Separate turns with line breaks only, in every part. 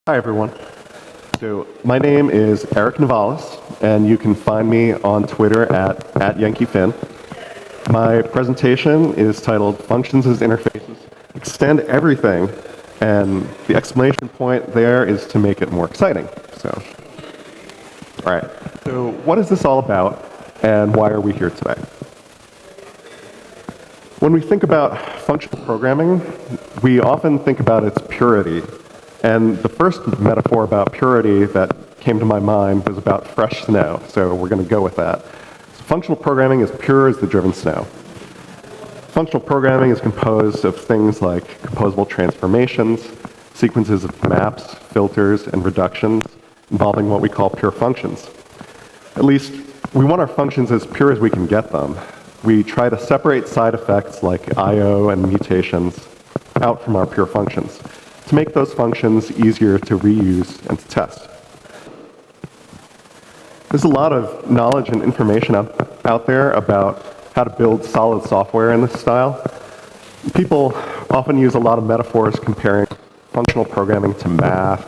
Hi, everyone. So my name is Erik Novales, and you can find me on Twitter at @YankeeFin. My presentation is titled Functions as Interfaces Extend Everything, and the exclamation point there is to make it more exciting. All right. So what is this all about, and why are we here today? When we think about functional programming, we often think about its purity. And the first metaphor about purity that came to my mind was about fresh snow, so we're going to go with that. So functional programming is pure as the driven snow. Functional programming is composed of things like composable transformations, sequences of maps, filters, and reductions involving what we call pure functions. At least, we want our functions as pure as we can get them. We try to separate side effects like I/O and mutations out from our pure functions to make those functions easier to reuse and to test. There's a lot of knowledge and information out there about how to build solid software in this style. People often use a lot of metaphors comparing functional programming to math,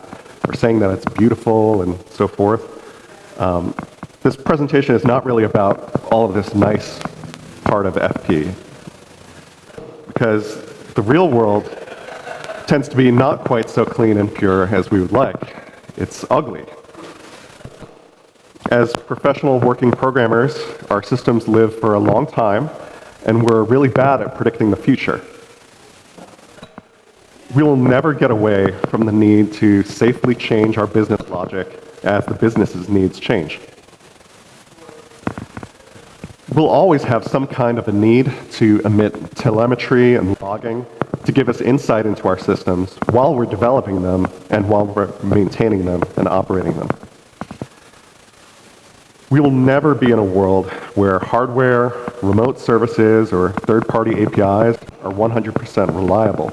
or saying that it's beautiful and so forth. This presentation is not really about all of this nice part of FP, because the real world tends to be not quite so clean and pure as we would like. It's ugly. As professional working programmers, our systems live for a long time, and we're really bad at predicting the future. We will never get away from the need to safely change our business logic as the business's needs change. We'll always have some kind of a need to emit telemetry and logging to give us insight into our systems while we're developing them and while we're maintaining them and operating them. We will never be in a world where hardware, remote services, or third-party APIs are 100% reliable.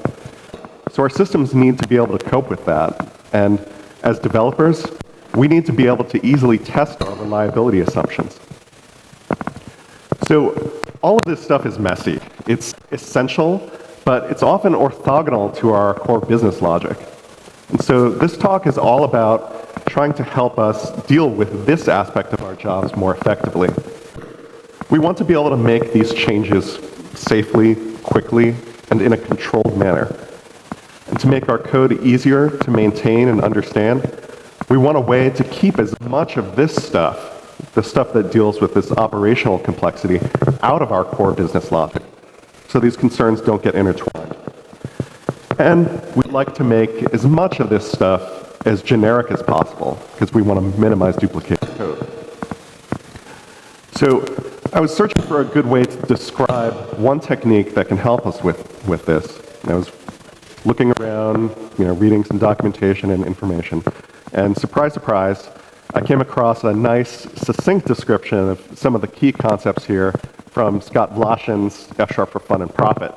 So our systems need to be able to cope with that. And as developers, we need to be able to easily test our reliability assumptions. So all of this stuff is messy. It's essential, but it's often orthogonal to our core business logic. And so this talk is all about trying to help us deal with this aspect of our jobs more effectively. We want to be able to make these changes safely, quickly, and in a controlled manner. And to make our code easier to maintain and understand, we want a way to keep as much of this stuff, the stuff that deals with this operational complexity, out of our core business logic, so these concerns don't get intertwined. And we'd like to make as much of this stuff as generic as possible, because we want to minimize duplicated code. So I was searching for a good way to describe one technique that can help us with this. And I was looking around, reading some documentation and information, and surprise, surprise, I came across a nice, succinct description of some of the key concepts here from Scott Vlashin's F# for Fun and Profit.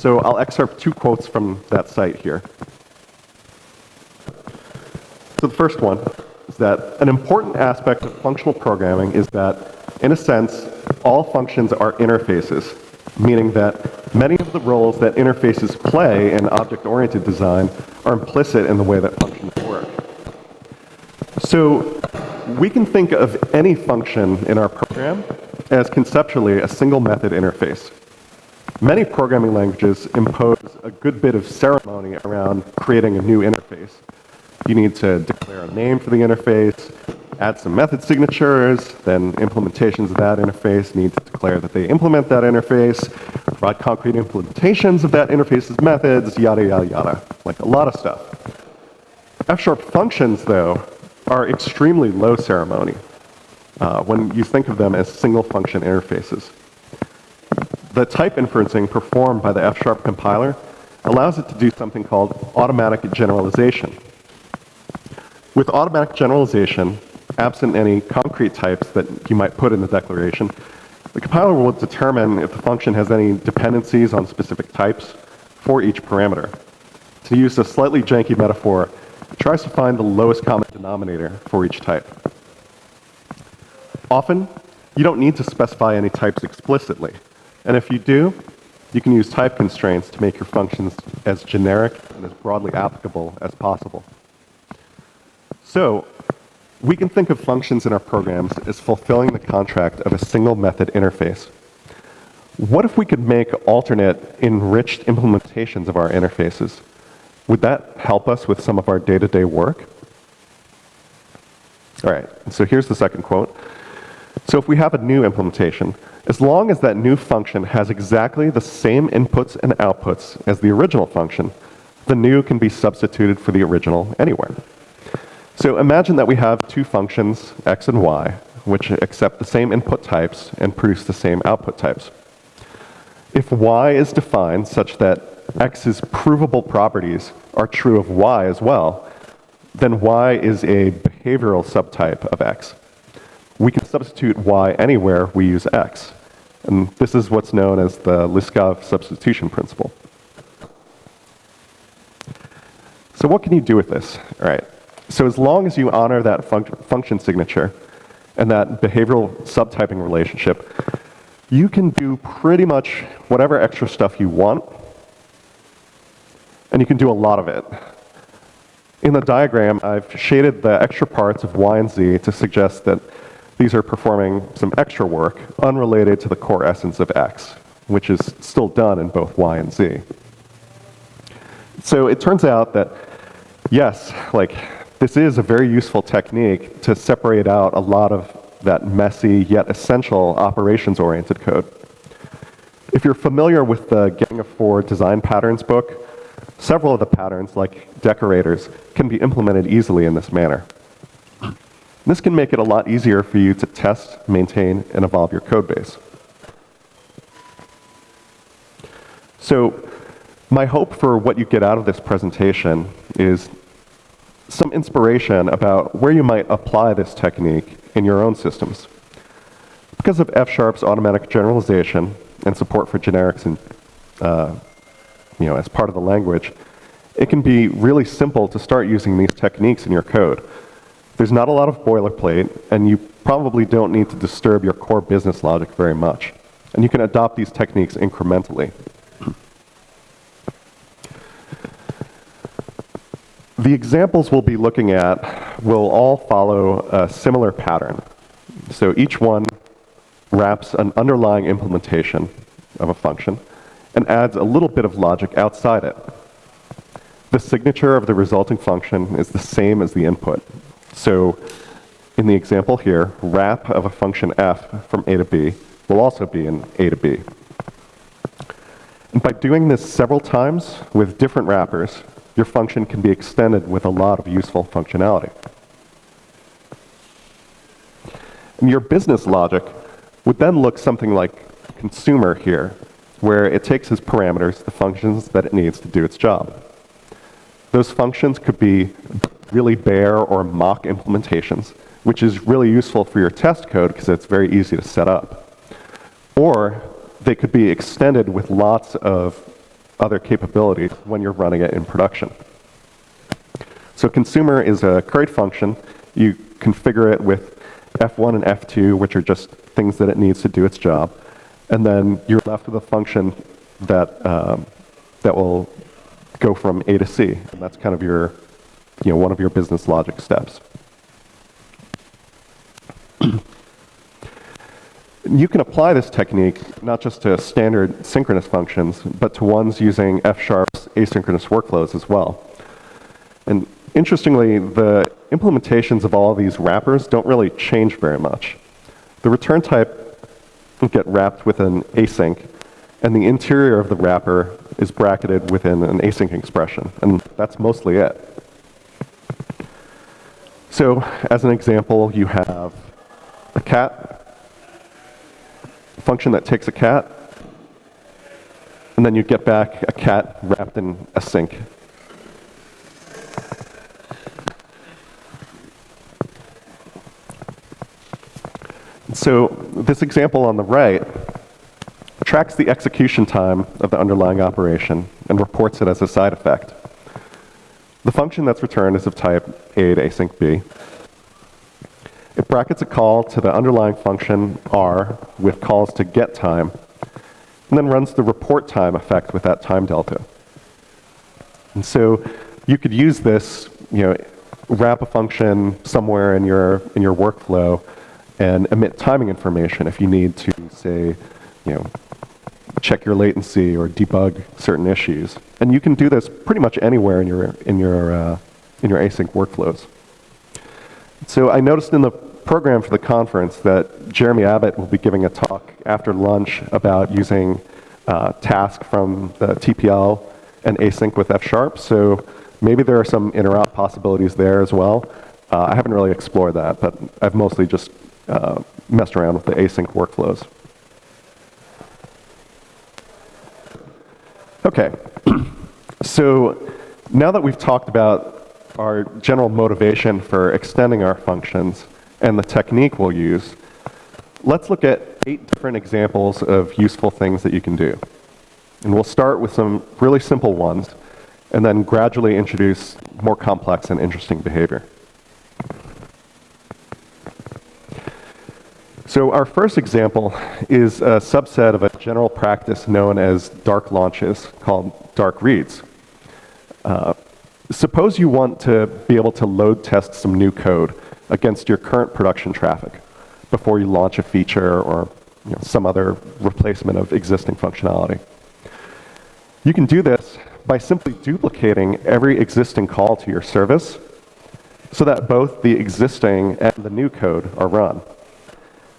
So I'll excerpt two quotes from that site here. So the first one is that an important aspect of functional programming is that, in a sense, all functions are interfaces, meaning that many of the roles that interfaces play in object-oriented design are implicit in the way that functions work. So we can think of any function in our program as conceptually a single method interface. Many programming languages impose a good bit of ceremony around creating a new interface. You need to declare a name for the interface, add some method signatures, then implementations of that interface need to declare that they implement that interface, provide concrete implementations of that interface's methods, yada, yada, yada. Like a lot of stuff. F# functions, though, are extremely low ceremony when you think of them as single function interfaces. The type inferencing performed by the F# compiler allows it to do something called automatic generalization. With automatic generalization, absent any concrete types that you might put in the declaration, the compiler will determine if the function has any dependencies on specific types for each parameter. To use a slightly janky metaphor, it tries to find the lowest common denominator for each type. Often, you don't need to specify any types explicitly. And if you do, you can use type constraints to make your functions as generic and as broadly applicable as possible. So we can think of functions in our programs as fulfilling the contract of a single method interface. What if we could make alternate, enriched implementations of our interfaces? Would that help us with some of our day-to-day work? All right, so here's the second quote. So if we have a new implementation, as long as that new function has exactly the same inputs and outputs as the original function, the new can be substituted for the original anywhere. So imagine that we have two functions, x and y, which accept the same input types and produce the same output types. If y is defined such that x's provable properties are true of y as well, then y is a behavioral subtype of x. We can substitute y anywhere we use x. And this is what's known as the Liskov substitution principle. So what can you do with this? All right. So as long as you honor that function signature and that behavioral subtyping relationship, you can do pretty much whatever extra stuff you want, and you can do a lot of it. In the diagram, I've shaded the extra parts of y and z to suggest that these are performing some extra work unrelated to the core essence of x, which is still done in both y and z. So it turns out that, yes, this is a very useful technique to separate out a lot of that messy yet essential operations-oriented code. If you're familiar with the Gang of Four design patterns book, several of the patterns, like decorators, can be implemented easily in this manner. This can make it a lot easier for you to test, maintain, and evolve your code base. So my hope for what you get out of this presentation is some inspiration about where you might apply this technique in your own systems. Because of F# automatic generalization and support for generics and, as part of the language, it can be really simple to start using these techniques in your code. There's not a lot of boilerplate, and you probably don't need to disturb your core business logic very much. And you can adopt these techniques incrementally. The examples we'll be looking at will all follow a similar pattern. So each one wraps an underlying implementation of a function and adds a little bit of logic outside it. The signature of the resulting function is the same as the input. So in the example here, wrap of a function f from a to b will also be in a to b. And by doing this several times with different wrappers, your function can be extended with a lot of useful functionality. And your business logic would then look something like consumer here, where it takes as parameters the functions that it needs to do its job. Those functions could be really bare or mock implementations, which is really useful for your test code because it's very easy to set up. Or they could be extended with lots of other capabilities when you're running it in production. So consumer is a create function. You configure it with F1 and F2, which are just things that it needs to do its job. And then you're left with a function that, that will go from A to C. And that's kind of your, one of your business logic steps. You can apply this technique not just to standard synchronous functions, but to ones using F#'s asynchronous workflows as well. And interestingly, the implementations of all of these wrappers don't really change very much. The return type will get wrapped with an async, and the interior of the wrapper is bracketed within an async expression, and that's mostly it. So as an example, you have a cat function that takes a cat, and then you get back a cat wrapped in a sync. So this example on the right tracks the execution time of the underlying operation and reports it as a side effect. The function that's returned is of type A to async B. It brackets a call to the underlying function R with calls to get time, and then runs the report time effect with that time delta. And so you could use this, wrap a function somewhere in your workflow and emit timing information if you need to, say, check your latency or debug certain issues. And you can do this pretty much anywhere in your async workflows. So I noticed in the program for the conference that Jeremy Abbott will be giving a talk after lunch about using task from the TPL and async with F#. So maybe there are some interop possibilities there as well. I haven't really explored that, but I've mostly just messed around with the async workflows. Okay, so now that we've talked about our general motivation for extending our functions and the technique we'll use, let's look at 8 different examples of useful things that you can do. And we'll start with some really simple ones and then gradually introduce more complex and interesting behavior. So our first example is a subset of a general practice known as dark launches called dark reads. Suppose you want to be able to load test some new code against your current production traffic before you launch a feature or some other replacement of existing functionality. You can do this by simply duplicating every existing call to your service so that both the existing and the new code are run.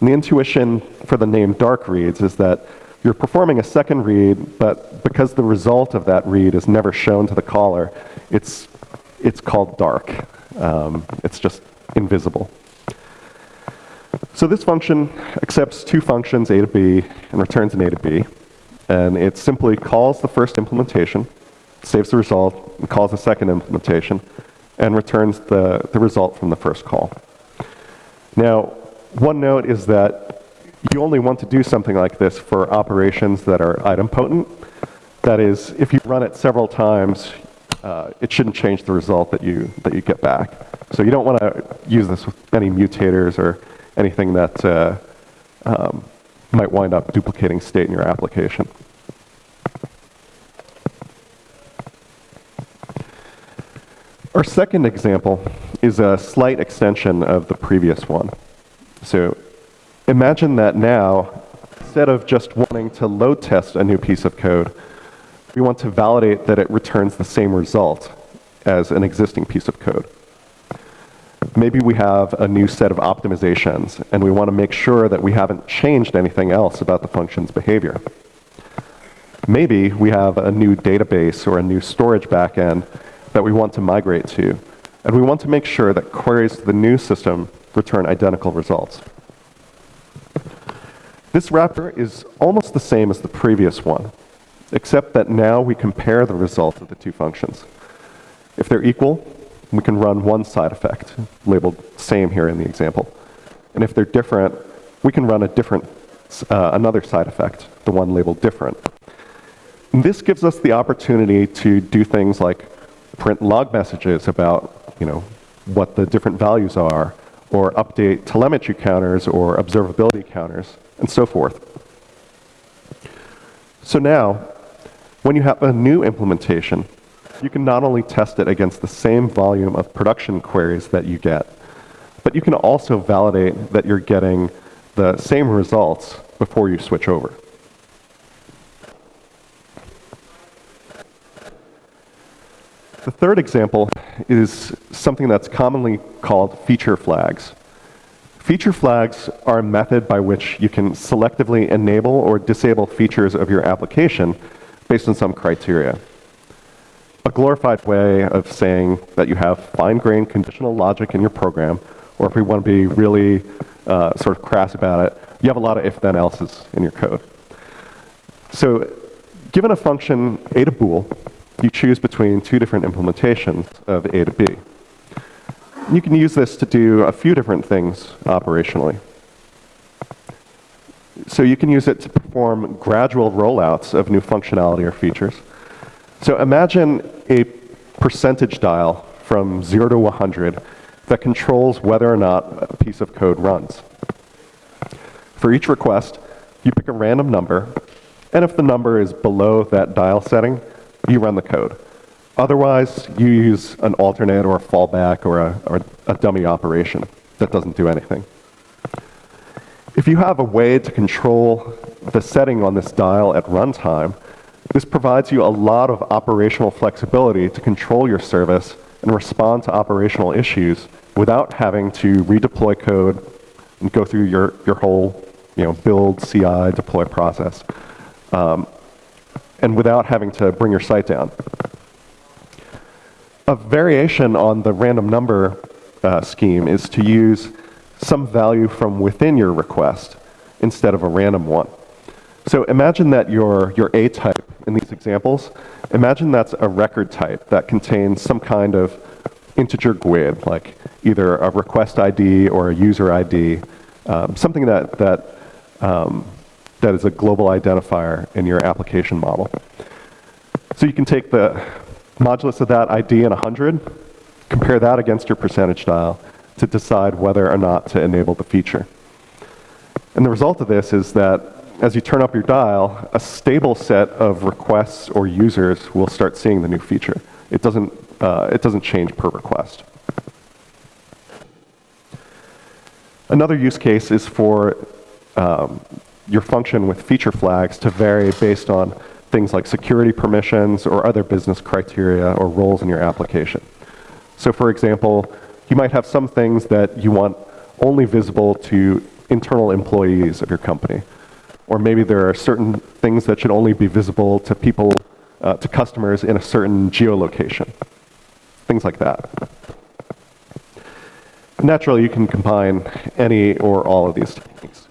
And the intuition for the name dark reads is that you're performing a second read, but because the result of that read is never shown to the caller, it's called dark. It's just invisible. So this function accepts 2 functions, A to B, and returns an A to B. And it simply calls the first implementation, saves the result, and calls the second implementation, and returns the result from the first call. Now, one note is that you only want to do something like this for operations that are idempotent. That is, if you run it several times, it shouldn't change the result that you get back. So you don't want to use this with any mutators or anything that might wind up duplicating state in your application. Our second example is a slight extension of the previous one. So imagine that now, instead of just wanting to load test a new piece of code, we want to validate that it returns the same result as an existing piece of code. Maybe we have a new set of optimizations, and we want to make sure that we haven't changed anything else about the function's behavior. Maybe we have a new database or a new storage backend that we want to migrate to, and we want to make sure that queries to the new system return identical results. This wrapper is almost the same as the previous one, except that now we compare the results of the 2 functions. If they're equal, we can run one side effect, labeled same here in the example. And if they're different, we can run another side effect, the one labeled different. And this gives us the opportunity to do things like print log messages about what the different values are, or update telemetry counters or observability counters, and so forth. So now, when you have a new implementation, you can not only test it against the same volume of production queries that you get, but you can also validate that you're getting the same results before you switch over. The third example is something that's commonly called feature flags. Feature flags are a method by which you can selectively enable or disable features of your application based on some criteria. A glorified way of saying that you have fine-grained conditional logic in your program, or if we want to be really sort of crass about it, you have a lot of if-then-elses in your code. So given a function a to bool, you choose between 2 different implementations of A to B. You can use this to do a few different things operationally. So you can use it to perform gradual rollouts of new functionality or features. So imagine a percentage dial from 0 to 100 that controls whether or not a piece of code runs. For each request, you pick a random number, and if the number is below that dial setting, you run the code. Otherwise, you use an alternate or a fallback or a dummy operation that doesn't do anything. If you have a way to control the setting on this dial at runtime, this provides you a lot of operational flexibility to control your service and respond to operational issues without having to redeploy code and go through your whole build, CI, deploy process, and without having to bring your site down. A variation on the random number scheme is to use some value from within your request instead of a random one. So imagine that your A type in these examples, imagine that's a record type that contains some kind of integer GUID, like either a request ID or a user ID, something that is a global identifier in your application model. So you can take the modulus of that ID in 100, compare that against your percentage dial to decide whether or not to enable the feature. And the result of this is that as you turn up your dial, a stable set of requests or users will start seeing the new feature. It doesn't change per request. Another use case is for your function with feature flags to vary based on things like security permissions or other business criteria or roles in your application. So for example, you might have some things that you want only visible to internal employees of your company. Or maybe there are certain things that should only be visible to people, to customers in a certain geolocation. Things like that. Naturally, you can combine any or all of these techniques.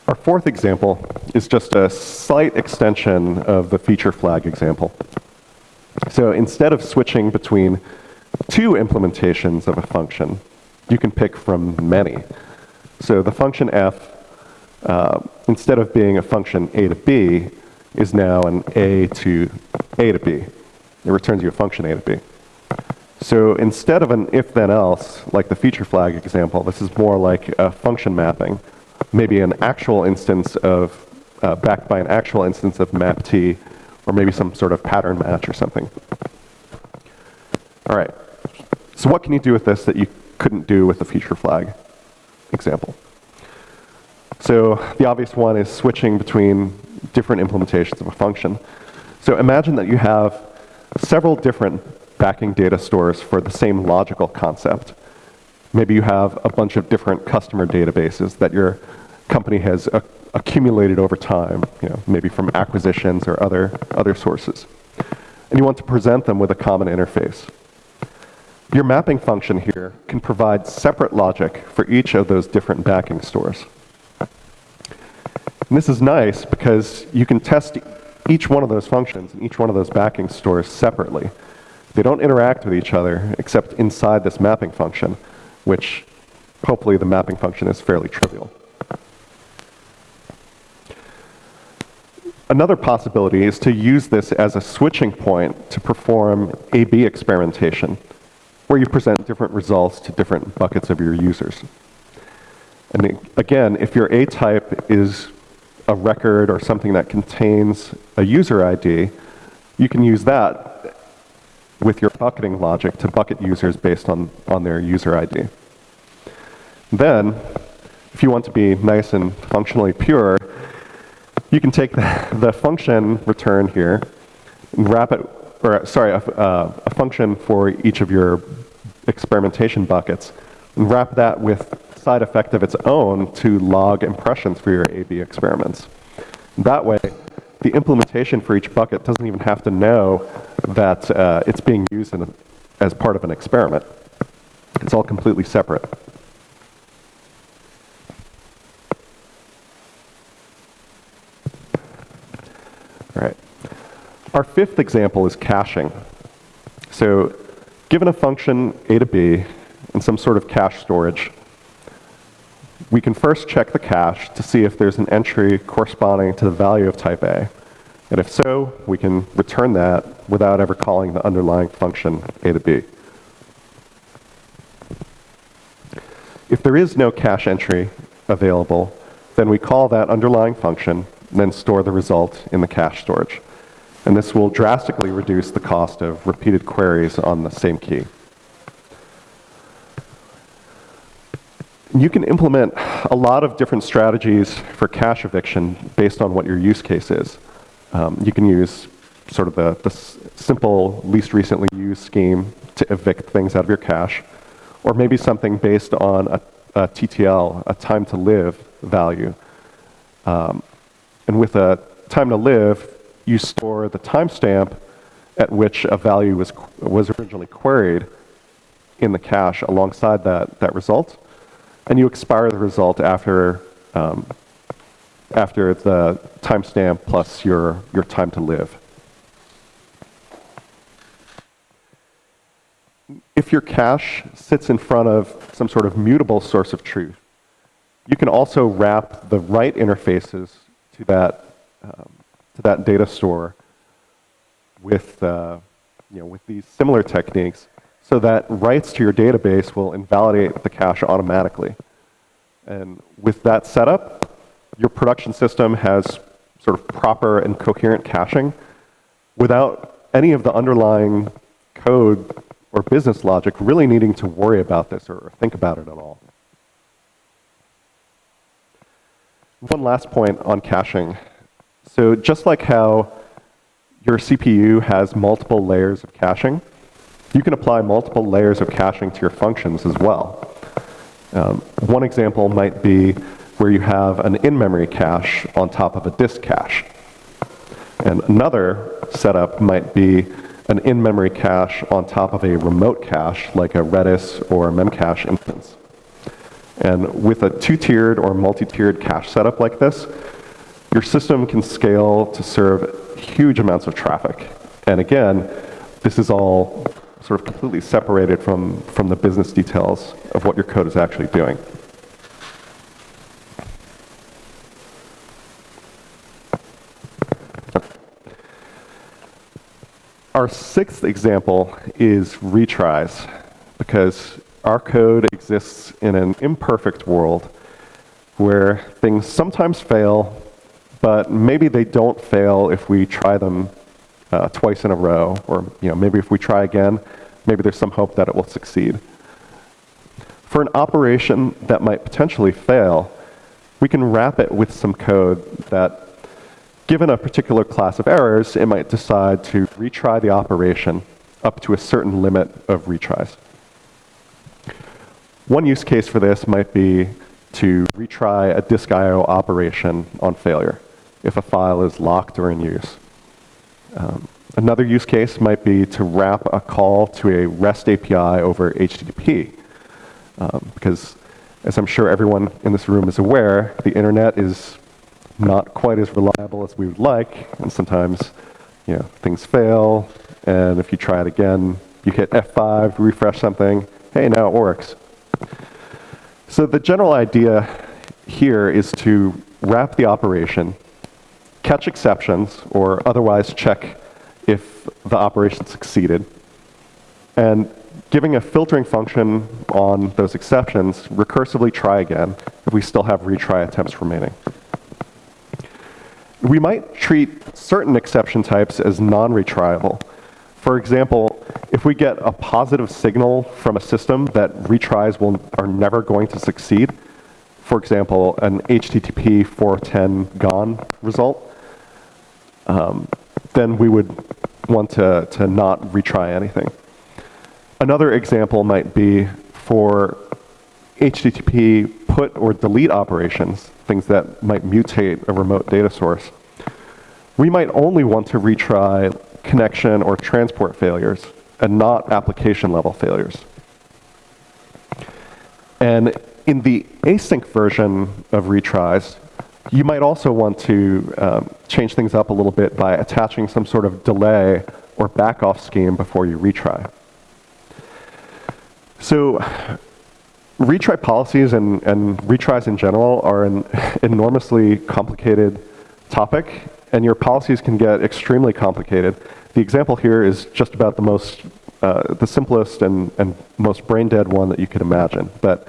Our fourth example is just a slight extension of the feature flag example. So instead of switching between two implementations of a function, you can pick from many. So the function f, instead of being a function a to b, is now an a to b. It returns you a function a to b. So instead of an if then else, like the feature flag example, this is more like a function mapping, maybe an actual instance of, backed by an actual instance of mapt, or maybe some sort of pattern match or something. All right, so what can you do with this that you couldn't do with the feature flag example? So the obvious one is switching between different implementations of a function. So imagine that you have several different backing data stores for the same logical concept. Maybe you have a bunch of different customer databases that your company has accumulated over time, maybe from acquisitions or other sources. And you want to present them with a common interface. Your mapping function here can provide separate logic for each of those different backing stores. And this is nice because you can test each one of those functions and each one of those backing stores separately. They don't interact with each other except inside this mapping function, which hopefully the mapping function is fairly trivial. Another possibility is to use this as a switching point to perform A/B experimentation, where you present different results to different buckets of your users. And again, if your A type is a record or something that contains a user ID, you can use that with your bucketing logic to bucket users based on their user ID. Then, if you want to be nice and functionally pure, you can take the function return here and wrap it, or sorry, a function for each of your experimentation buckets, and wrap that with side effect of its own to log impressions for your A/B experiments. That way, the implementation for each bucket doesn't even have to know that it's being used as part of an experiment. It's all completely separate. All right. Our fifth example is caching. So given a function a to b and some sort of cache storage, we can first check the cache to see if there's an entry corresponding to the value of type A. And if so, we can return that without ever calling the underlying function a to b. If there is no cache entry available, then we call that underlying function, and then store the result in the cache storage. And this will drastically reduce the cost of repeated queries on the same key. You can implement a lot of different strategies for cache eviction based on what your use case is. You can use sort of the simple least recently used scheme to evict things out of your cache, or maybe something based on a TTL, a time to live value. And with a time to live, you store the timestamp at which a value was originally queried in the cache alongside that result, and you expire the result after the timestamp plus your time to live. If your cache sits in front of some sort of mutable source of truth, you can also wrap the write interfaces to that data store with these similar techniques, so that writes to your database will invalidate the cache automatically. And with that setup, your production system has sort of proper and coherent caching without any of the underlying code or business logic really needing to worry about this or think about it at all. One last point on caching. So just like how your CPU has multiple layers of caching, you can apply multiple layers of caching to your functions as well. One example might be where you have an in-memory cache on top of a disk cache. And another setup might be an in-memory cache on top of a remote cache, like a Redis or a Memcache instance. And with a two-tiered or multi-tiered cache setup like this, your system can scale to serve huge amounts of traffic. And again, this is all sort of completely separated from the business details of what your code is actually doing. Our sixth example is retries, because our code exists in an imperfect world where things sometimes fail, but maybe they don't fail if we try them twice in a row, or maybe if we try again, maybe there's some hope that it will succeed. For an operation that might potentially fail, we can wrap it with some code that, given a particular class of errors, it might decide to retry the operation up to a certain limit of retries. One use case for this might be to retry a disk I/O operation on failure if a file is locked or in use. Another use case might be to wrap a call to a REST API over HTTP, because as I'm sure everyone in this room is aware, the internet is not quite as reliable as we would like, and sometimes things fail, and if you try it again, you hit F5 to refresh something, hey, now it works. So the general idea here is to wrap the operation, catch exceptions, or otherwise check if the operation succeeded, and giving a filtering function on those exceptions, recursively try again if we still have retry attempts remaining. We might treat certain exception types as non-retriable. For example, if we get a positive signal from a system that retries are never going to succeed, for example, an HTTP 410 gone result, then we would want to not retry anything. Another example might be for HTTP put or delete operations, things that might mutate a remote data source. We might only want to retry connection or transport failures and not application level failures. And in the async version of retries, you might also want to change things up a little bit by attaching some sort of delay or back-off scheme before you retry. So retry policies and retries in general are an enormously complicated topic, and your policies can get extremely complicated. The example here is just about the simplest and most brain-dead one that you could imagine. But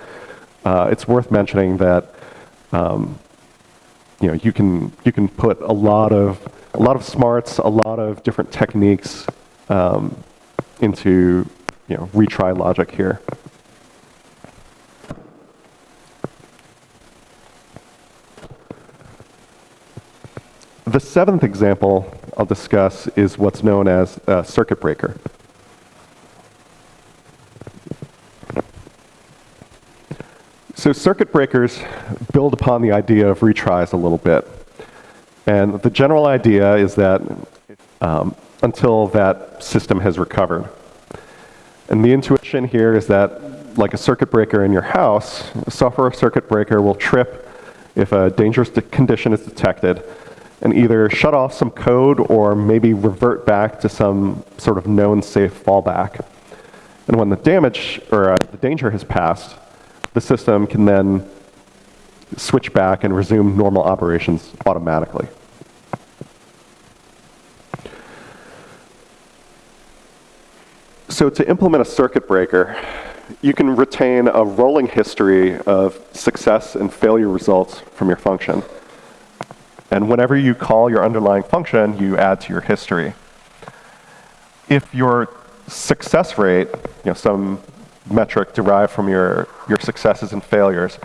it's worth mentioning that you can put a lot of smarts, a lot of different techniques into retry logic here. The seventh example I'll discuss is what's known as a circuit breaker. So circuit breakers build upon the idea of retries a little bit. And the general idea is that until that system has recovered. And the intuition here is that, like a circuit breaker in your house, a software circuit breaker will trip if a dangerous condition is detected and either shut off some code or maybe revert back to some sort of known safe fallback. And when the damage or the danger has passed, the system can then switch back and resume normal operations automatically. So to implement a circuit breaker, you can retain a rolling history of success and failure results from your function. And whenever you call your underlying function, you add to your history. If your success rate, some metric derived from your successes and failures,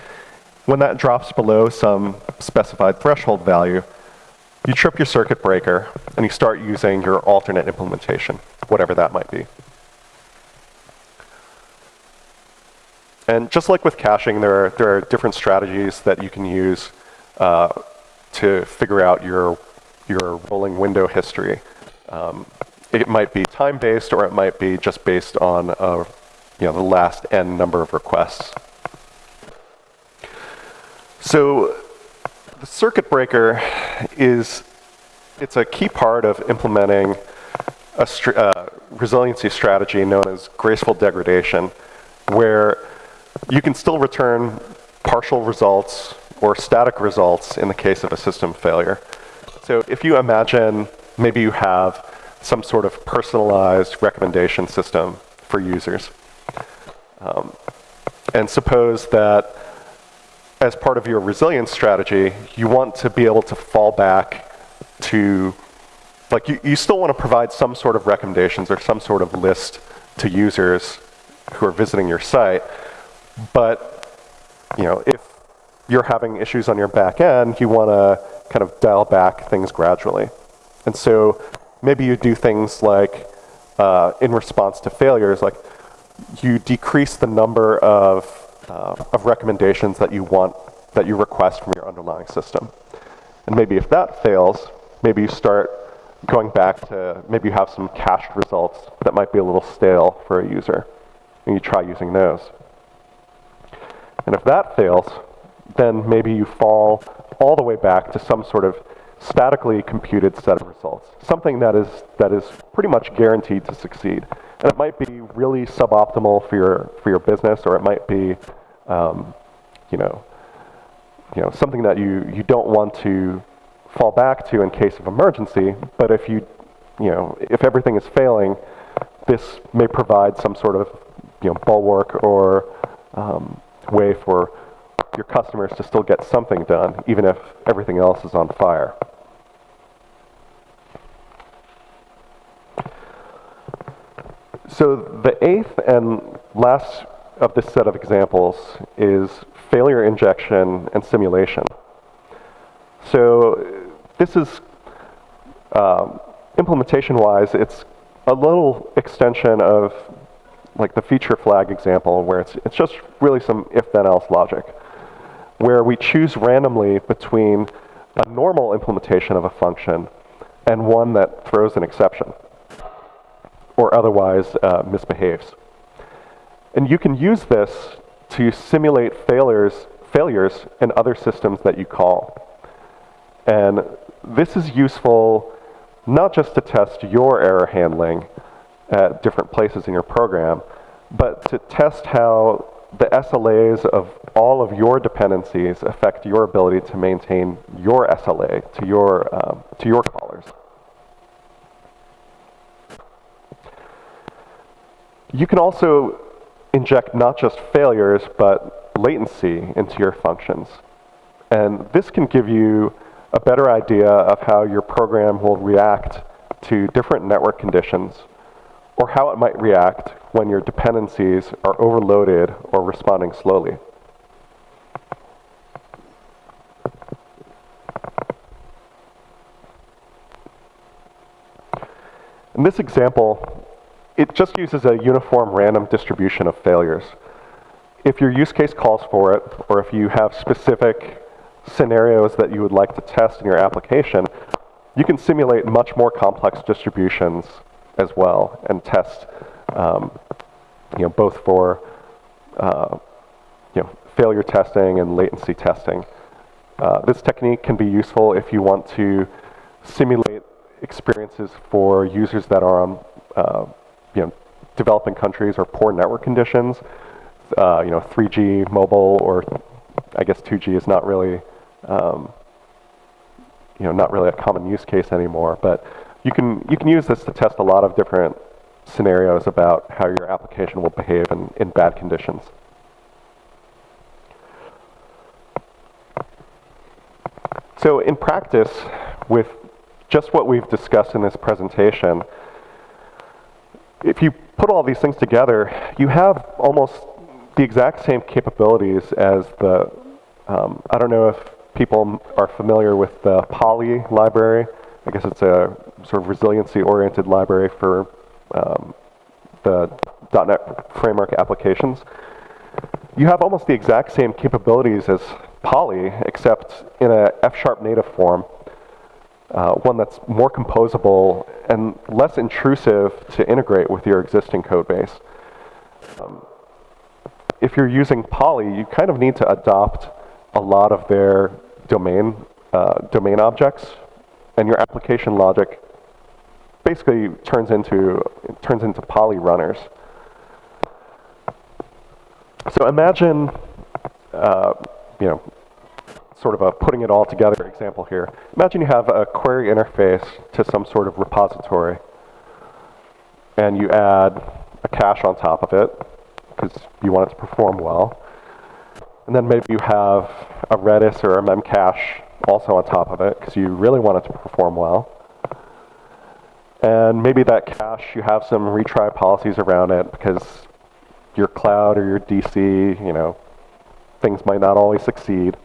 when that drops below some specified threshold value, you trip your circuit breaker and you start using your alternate implementation, whatever that might be. And just like with caching, there are different strategies that you can use to figure out your rolling window history. It might be time-based, or it might be just based on the last n number of requests. So the circuit breaker it's a key part of implementing a resiliency strategy known as graceful degradation, where you can still return partial results or static results in the case of a system failure. So if you imagine maybe you have some sort of personalized recommendation system for users. And suppose that as part of your resilience strategy, you want to be able to fall back to, you still want to provide some sort of recommendations or some sort of list to users who are visiting your site. But, if you're having issues on your back end, you want to kind of dial back things gradually. And so maybe you do things like, in response to failures, like you decrease the number of recommendations that you request from your underlying system. And maybe if that fails, maybe you start going back to, maybe you have some cached results that might be a little stale for a user, and you try using those. And if that fails, then maybe you fall all the way back to some sort of statically computed set of results, something that is pretty much guaranteed to succeed. And it might be really suboptimal for your business, or it might be something that you don't want to fall back to in case of emergency. But if if everything is failing, this may provide some sort of bulwark or way for your customers to still get something done, even if everything else is on fire. So the eighth and last of this set of examples is failure injection and simulation. So this is, implementation-wise, it's a little extension of like the feature flag example, where it's just really some if-then-else logic, where we choose randomly between a normal implementation of a function and one that throws an exception or otherwise misbehaves. And you can use this to simulate failures in other systems that you call. And this is useful not just to test your error handling at different places in your program, but to test how the SLAs of all of your dependencies affect your ability to maintain your SLA to your callers. You can also inject not just failures, but latency into your functions. And this can give you a better idea of how your program will react to different network conditions, or how it might react when your dependencies are overloaded or responding slowly. In this example, it just uses a uniform random distribution of failures. If your use case calls for it, or if you have specific scenarios that you would like to test in your application, you can simulate much more complex distributions as well and test, both for failure testing and latency testing. This technique can be useful if you want to simulate experiences for users that are on developing countries or poor network conditions. 3G mobile, or I guess 2G is not really not really a common use case anymore, but you can use this to test a lot of different scenarios about how your application will behave in bad conditions. So in practice, with just what we've discussed in this presentation, if you put all these things together, you have almost the exact same capabilities as the, I don't know if people are familiar with the Poly library. I guess it's a sort of resiliency-oriented library for the .NET Framework applications. You have almost the exact same capabilities as Poly, except in a F# native form, one that's more composable and less intrusive to integrate with your existing code base. If you're using Poly, you kind of need to adopt a lot of their domain objects, and your application logic basically turns into Poly runners. So imagine, sort of a putting it all together example here. Imagine you have a query interface to some sort of repository, and you add a cache on top of it because you want it to perform well. And then maybe you have a Redis or a Memcache also on top of it because you really want it to perform well. And maybe that cache, you have some retry policies around it because your cloud or your DC, things might not always succeed.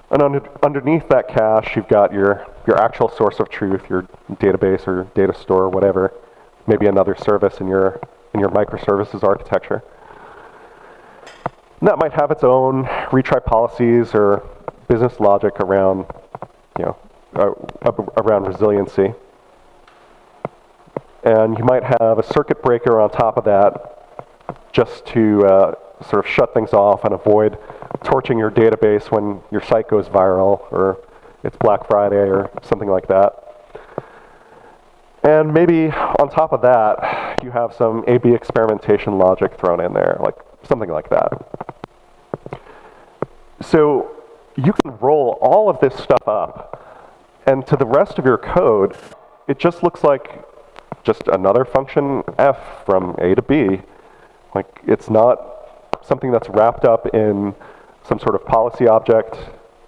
And underneath that cache, you've got your actual source of truth, your database or data store or whatever, maybe another service in your microservices architecture. And that might have its own retry policies or business logic around, around resiliency. And you might have a circuit breaker on top of that just to sort of shut things off and avoid torching your database when your site goes viral or it's Black Friday or something like that. And maybe on top of that, you have some A/B experimentation logic thrown in there, like something like that. So you can roll all of this stuff up, and to the rest of your code, it just looks like just another function f from A to B. Like, it's not something that's wrapped up in some sort of policy object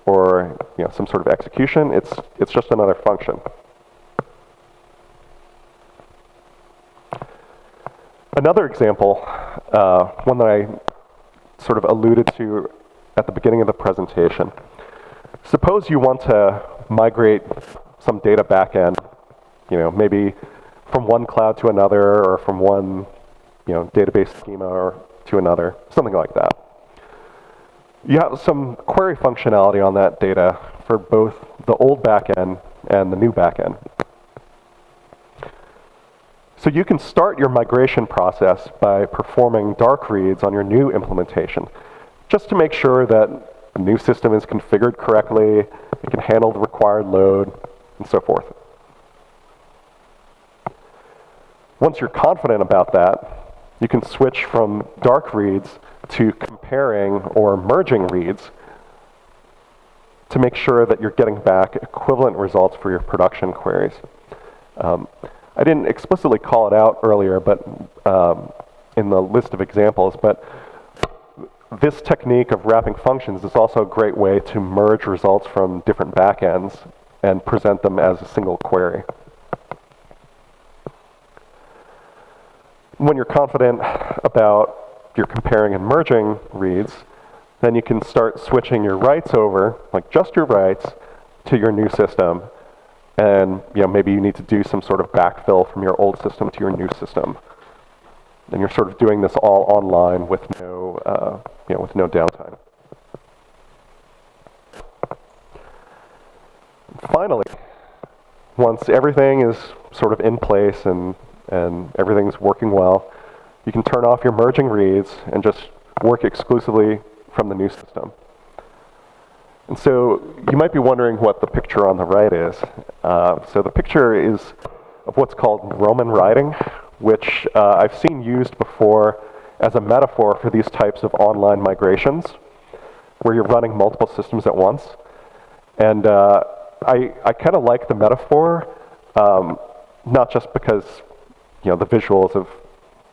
or some sort of execution. It's just another function. Another example, one that I sort of alluded to at the beginning of the presentation. Suppose you want to migrate some data backend, maybe from one cloud to another, or from one database schema or to another, something like that. You have some query functionality on that data for both the old backend and the new backend. So you can start your migration process by performing dark reads on your new implementation, just to make sure that the new system is configured correctly, it can handle the required load, and so forth. Once you're confident about that, you can switch from dark reads to comparing or merging reads to make sure that you're getting back equivalent results for your production queries. I didn't explicitly call it out earlier, but in the list of examples, but this technique of wrapping functions is also a great way to merge results from different backends and present them as a single query. When you're confident about your comparing and merging reads, then you can start switching your writes over, like just your writes, to your new system. And maybe you need to do some sort of backfill from your old system to your new system. And you're sort of doing this all online with no downtime. Finally, once everything is sort of in place and everything's working well, you can turn off your merging reads and just work exclusively from the new system. And so you might be wondering what the picture on the right is. So the picture is of what's called Roman writing, which I've seen used before as a metaphor for these types of online migrations, where you're running multiple systems at once. And I kind of like the metaphor, not just because the visuals of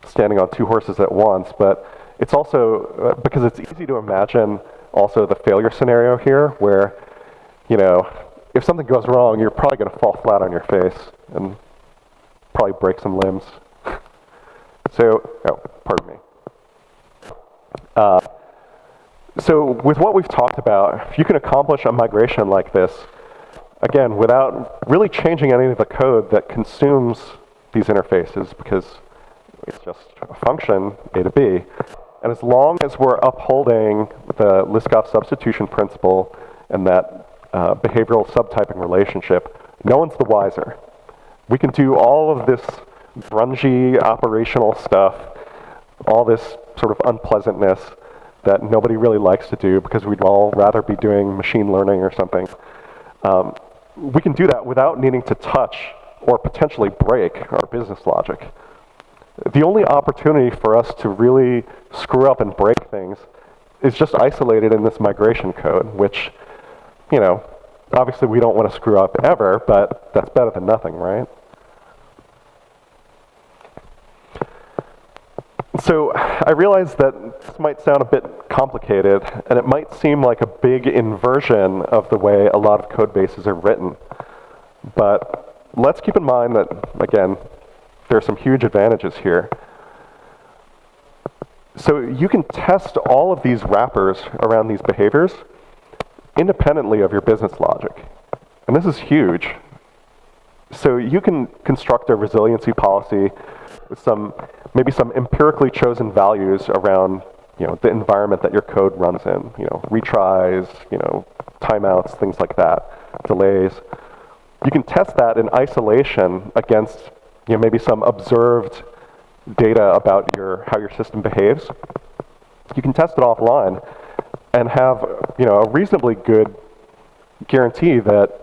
standing on two horses at once, but it's also because it's easy to imagine also the failure scenario here, where if something goes wrong, you're probably going to fall flat on your face and probably break some limbs. Pardon me. So with what we've talked about, if you can accomplish a migration like this, again, without really changing any of the code that consumes these interfaces, because it's just a function, A to B, and as long as we're upholding the Liskov substitution principle and that behavioral subtyping relationship, no one's the wiser. We can do all of this grungy operational stuff, all this sort of unpleasantness that nobody really likes to do because we'd all rather be doing machine learning or something. We can do that without needing to touch or potentially break our business logic. The only opportunity for us to really screw up and break things is just isolated in this migration code, which, obviously we don't want to screw up ever, but that's better than nothing, right? So I realize that this might sound a bit complicated, and it might seem like a big inversion of the way a lot of code bases are written. But let's keep in mind that, again, there are some huge advantages here. So you can test all of these wrappers around these behaviors independently of your business logic. And this is huge. So you can construct a resiliency policy with maybe some empirically chosen values around the environment that your code runs in, retries, timeouts, things like that, delays. You can test that in isolation against maybe some observed data about how your system behaves. You can test it offline and have a reasonably good guarantee that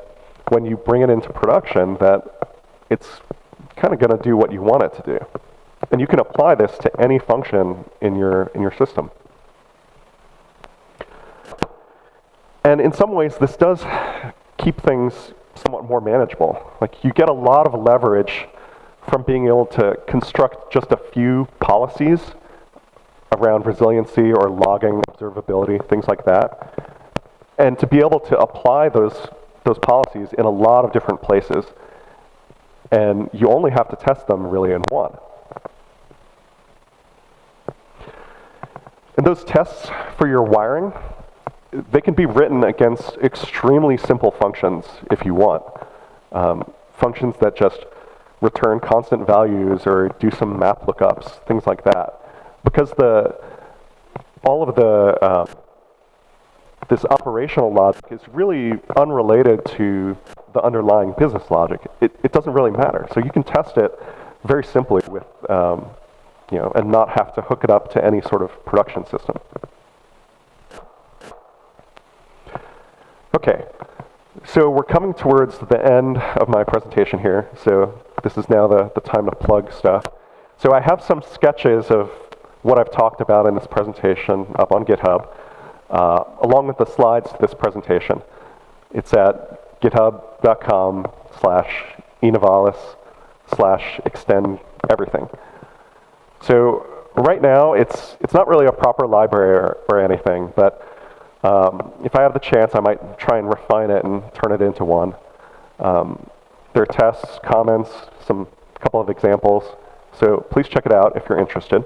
when you bring it into production, that it's kind of going to do what you want it to do. And you can apply this to any function in your system. And in some ways, this does keep things somewhat more manageable. Like, you get a lot of leverage from being able to construct just a few policies around resiliency or logging, observability, things like that, and to be able to apply those policies in a lot of different places. And you only have to test them really in one. And those tests for your wiring, they can be written against extremely simple functions if you want. Functions that just return constant values or do some map lookups, things like that. Because this operational logic is really unrelated to the underlying business logic. It doesn't really matter. So you can test it very simply with, and not have to hook it up to any sort of production system. Okay, so we're coming towards the end of my presentation here. So this is now the time to plug stuff. So I have some sketches of what I've talked about in this presentation up on GitHub, along with the slides to this presentation. It's at github.com/enovales/extend everything. So right now, it's not really a proper library or anything, but if I have the chance, I might try and refine it and turn it into one. There are tests, comments, a couple of examples, so please check it out if you're interested.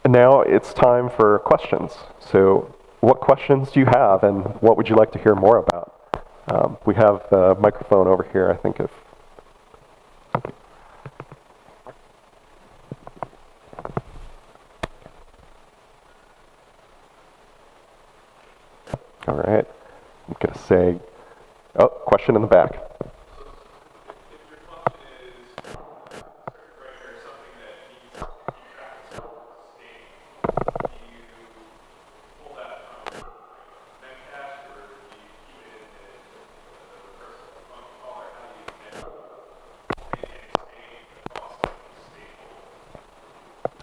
And now it's time for questions. So what questions do you have, and what would you like to hear more about? We have the microphone over here, I think. All right. I'm going to say, oh, question in the back.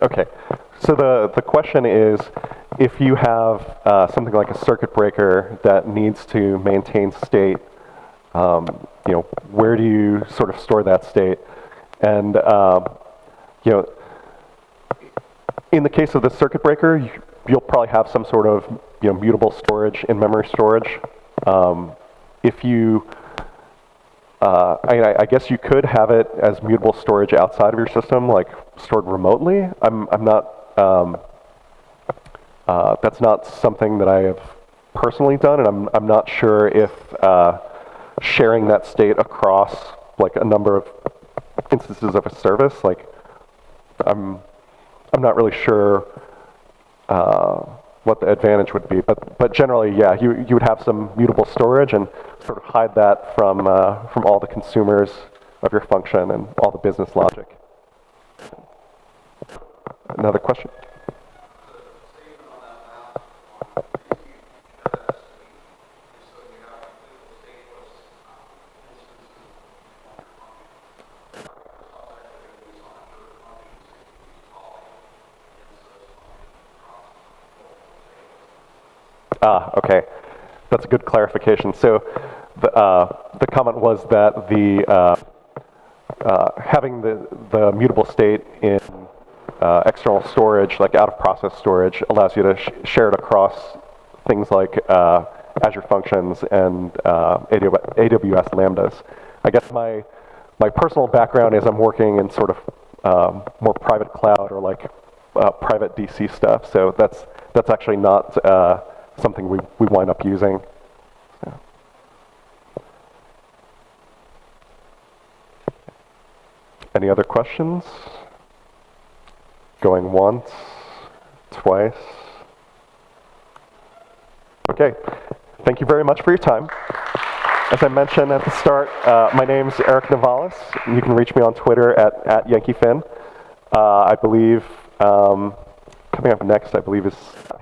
Okay, so the question is, if you have something like a circuit breaker that needs to maintain state, where do you sort of store that state? And in the case of the circuit breaker, you'll probably have some sort of mutable storage in memory storage. If you I guess you could have it as mutable storage outside of your system, like stored remotely. I'm not. That's not something that I have personally done, and I'm not sure if sharing that state across like a number of instances of a service, like I'm not really sure what the advantage would be, but generally, yeah, you would have some mutable storage and sort of hide that from all the consumers of your function and all the business logic. Another question? Okay. That's a good clarification. So the comment was that having the mutable state in external storage, like out-of-process storage, allows you to share it across things like Azure Functions and AWS Lambdas. I guess my personal background is I'm working in sort of more private cloud or like private DC stuff. So that's actually not something we wind up using. Yeah. Any other questions? Going once, twice. Okay, thank you very much for your time. As I mentioned at the start, my name's Erik Novales. You can reach me on Twitter at YankeeFin. I believe coming up next, I believe, is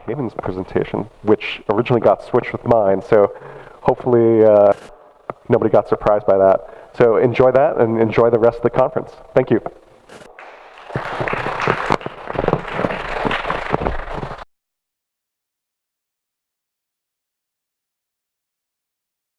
Haven's presentation, which originally got switched with mine. So hopefully nobody got surprised by that. So enjoy that and enjoy the rest of the conference. Thank you.